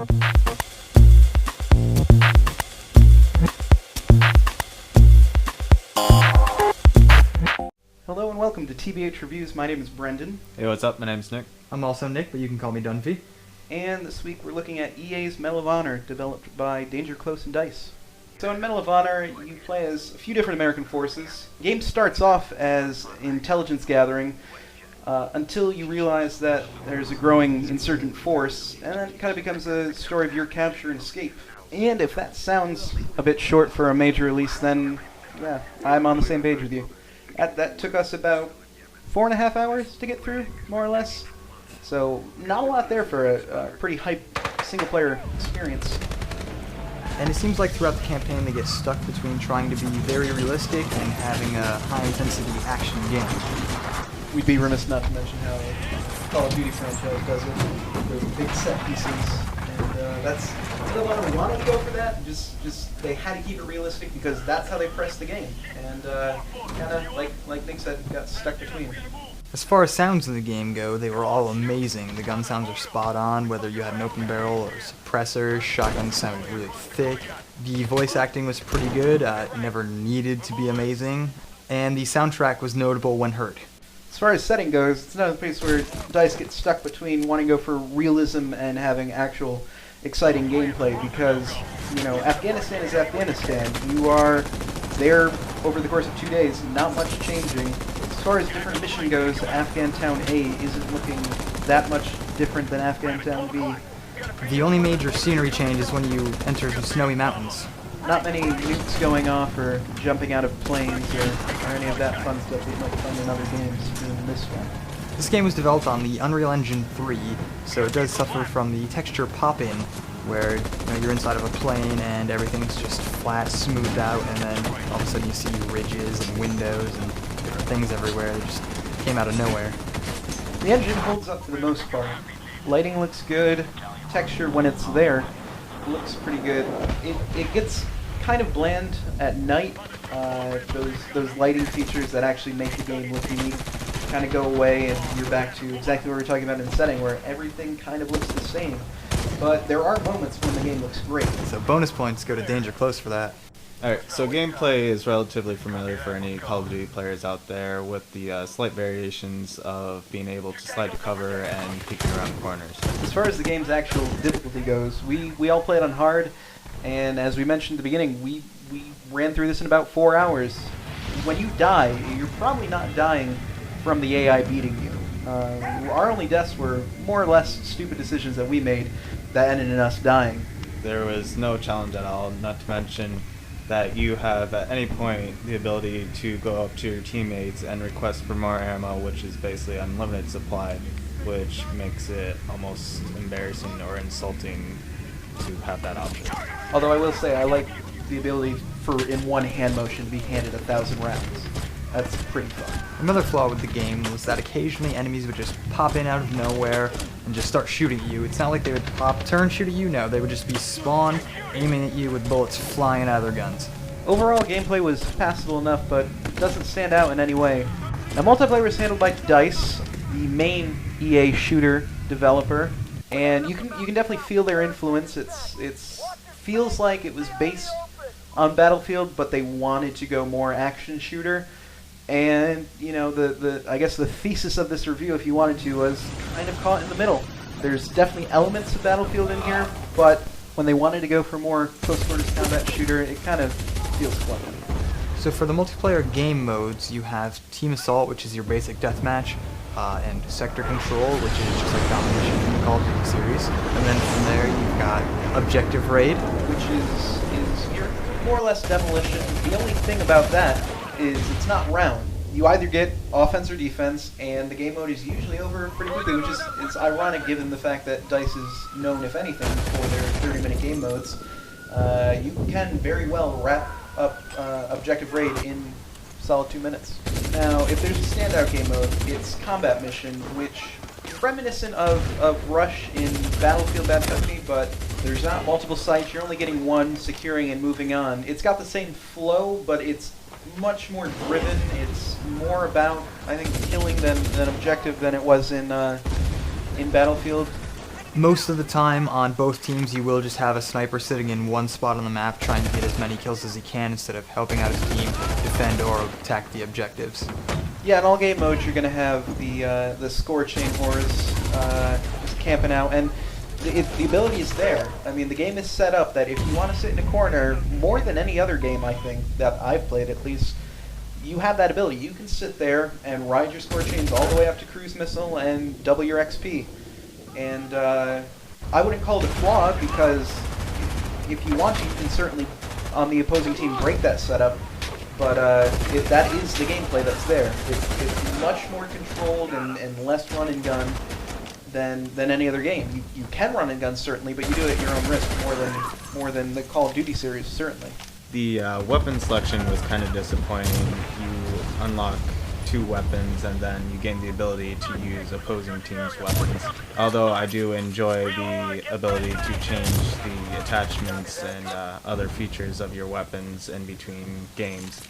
Hello and welcome to TBH Reviews. My name is Brendan. Hey, what's up? My name's Nick. I'm also Nick, but you can call me Dunphy. And this week we're looking at EA's Medal of Honor, developed by Danger Close and DICE. So in Medal of Honor, you play as a few different American forces. The game starts off as intelligence gathering until you realize that there's a growing insurgent force, and then it kind of becomes a story of your capture and escape. And if that sounds a bit short for a major release, then yeah, I'm on the same page with you. That took us about 4.5 hours to get through, more or less. So not a lot there for a pretty hype single-player experience. And it seems like throughout the campaign they get stuck between trying to be very realistic and having a high-intensity action game. We'd be remiss not to mention how Call of Duty franchise does it. Those big set pieces, and that's Medal of Honor wanted to go for that. Just they had to keep it realistic because that's how they pressed the game. And kind of like Nick said, got stuck between. As far as sounds of the game go, they were all amazing. The gun sounds are spot on, whether you had an open barrel or suppressor. Shotguns sounded really thick. The voice acting was pretty good. It never needed to be amazing. And the soundtrack was notable when heard. As far as setting goes, it's another place where DICE gets stuck between wanting to go for realism and having actual exciting gameplay because, you know, Afghanistan is Afghanistan. You are there over the course of 2 days, not much changing. As far as different mission goes, Afghan Town A isn't looking that much different than Afghan Town B. The only major scenery change is when you enter the snowy mountains. Not many nukes going off or jumping out of planes or any of that fun stuff that you might find in other games in this one. This game was developed on the Unreal Engine 3, so it does suffer from the texture pop-in, where you're inside of a plane and everything's just flat, smoothed out, and then all of a sudden you see ridges and windows and different things everywhere. They just came out of nowhere. The engine holds up for the most part. Lighting looks good. Texture, when it's there, looks pretty good. It gets kind of bland at night. Those lighting features that actually make the game look unique kind of go away, and you're back to exactly what we were talking about in the setting, where everything kind of looks the same. But there are moments when the game looks great. So bonus points go to Danger Close for that. Alright, so gameplay is relatively familiar for any Call of Duty players out there, with the slight variations of being able to slide to cover and peeking around corners. As far as the game's actual difficulty goes, we all played on hard, and as we mentioned at the beginning, we ran through this in about 4 hours. When you die, you're probably not dying from the AI beating you. Our only deaths were more or less stupid decisions that we made that ended in us dying. There was no challenge at all, not to mention that you have at any point the ability to go up to your teammates and request for more ammo, which is basically unlimited supply, which makes it almost embarrassing or insulting to have that option. Although I will say I like the ability for in one hand motion to be handed 1,000 rounds. That's pretty fun. Another flaw with the game was that occasionally enemies would just pop in out of nowhere and just start shooting at you. It's not like they would pop, turn, shoot at you. No, they would just be spawned, aiming at you with bullets flying out of their guns. Overall, gameplay was passable enough, but doesn't stand out in any way. Now, multiplayer was handled by DICE, the main EA shooter developer, and you can definitely feel their influence. It feels like it was based on Battlefield, but they wanted to go more action shooter. And you know, I guess the thesis of this review, if you wanted to, was kind of caught in the middle. There's definitely elements of Battlefield in here, but when they wanted to go for more close-quarters combat shooter, it kind of feels clunky. So for the multiplayer game modes, you have Team Assault, which is your basic deathmatch, and Sector Control, which is just like domination in the Call of Duty series. And then from there, you've got Objective Raid, which is your more or less demolition. The only thing about that is it's not round. You either get offense or defense, and the game mode is usually over pretty quickly, which is ironic given the fact that DICE is known, if anything, for their 30-minute game modes. You can very well wrap up Objective Raid in solid 2 minutes. Now, if there's a standout game mode, it's Combat Mission, which is reminiscent of Rush in Battlefield Bad Company, but there's not multiple sites. You're only getting one, securing and moving on. It's got the same flow, but it's much more driven. It's more about, I think, killing than objective than it was in Battlefield. Most of the time on both teams you will just have a sniper sitting in one spot on the map trying to get as many kills as he can instead of helping out his team defend or attack the objectives. Yeah, in all game modes you're going to have the score chain horrors just camping out, and the ability is there. I mean, the game is set up that if you want to sit in a corner, more than any other game I think that I've played at least, you have that ability. You can sit there and ride your score chains all the way up to cruise missile and double your XP. And I wouldn't call it a flaw, because if you want to, you can certainly, on the opposing team, break that setup. But if that is the gameplay that's there. It's much more controlled and less run and gun than any other game. You can run and gun certainly, but you do it at your own risk more than the Call of Duty series certainly. The weapon selection was kind of disappointing. You unlock 2 weapons and then you gain the ability to use opposing teams' weapons. Although I do enjoy the ability to change the attachments and other features of your weapons in between games.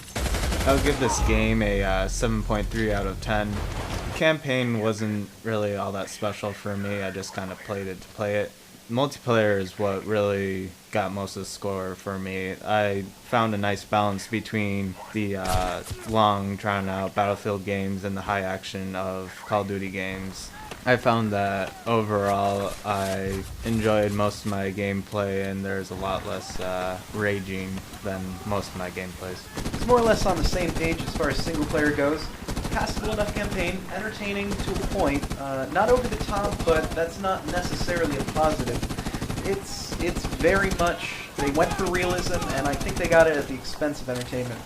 I would give this game a 7.3 out of 10. The campaign wasn't really all that special for me. I just kind of played it to play it. Multiplayer is what really got most of the score for me. I found a nice balance between the long, drawn-out Battlefield games and the high action of Call of Duty games. I found that overall I enjoyed most of my gameplay, and there's a lot less raging than most of my gameplays. It's more or less on the same page as far as single player goes. Passable enough campaign, entertaining to a point, not over the top, but that's not necessarily a positive. It's very much, they went for realism, and I think they got it at the expense of entertainment.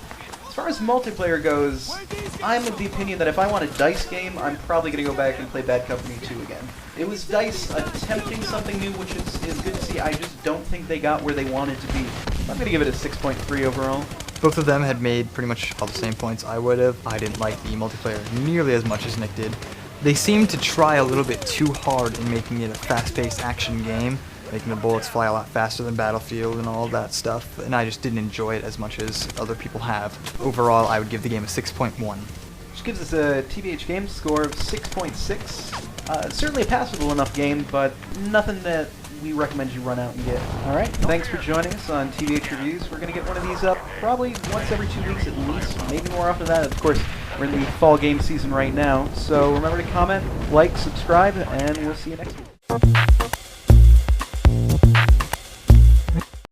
As far as multiplayer goes, I'm of the opinion that if I want a DICE game, I'm probably going to go back and play Bad Company 2 again. It was DICE attempting something new, which is good to see. I just don't think they got where they wanted to be. I'm going to give it a 6.3 overall. Both of them had made pretty much all the same points I would have. I didn't like the multiplayer nearly as much as Nick did. They seemed to try a little bit too hard in making it a fast-paced action game, making the bullets fly a lot faster than Battlefield and all of that stuff, and I just didn't enjoy it as much as other people have. Overall, I would give the game a 6.1. Which gives us a TBH Games score of 6.6. Certainly a passable enough game, but nothing that we recommend you run out and get. Alright, thanks for joining us on TBH Reviews. We're going to get one of these up probably once every 2 weeks at least, maybe more often than that. Of course, we're in the fall game season right now, so remember to comment, like, subscribe, and we'll see you next week.